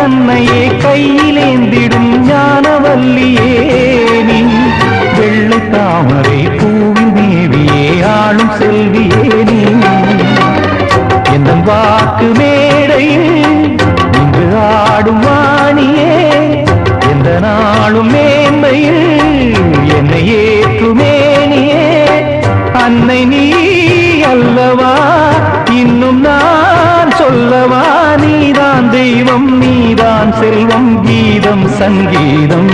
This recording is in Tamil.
தன்னையே கையிலேந்திடும் ஞானவல்லியே நீ வெள்ளை தாமரை பூவின் தேவியே ஆளும் செல்வியே நீ என் வாக்கு மேடையில் இன்று ஆடும் வாணியே எந்த நாளும் மேன்மையில் என்னை ஏற்றுமேனியே அன்னை நீ அல்லவா இன்னும் நான் சொல்லவா நீதான் தெய்வம் நீதான் செல்வம் கீதம் சங்கீதம்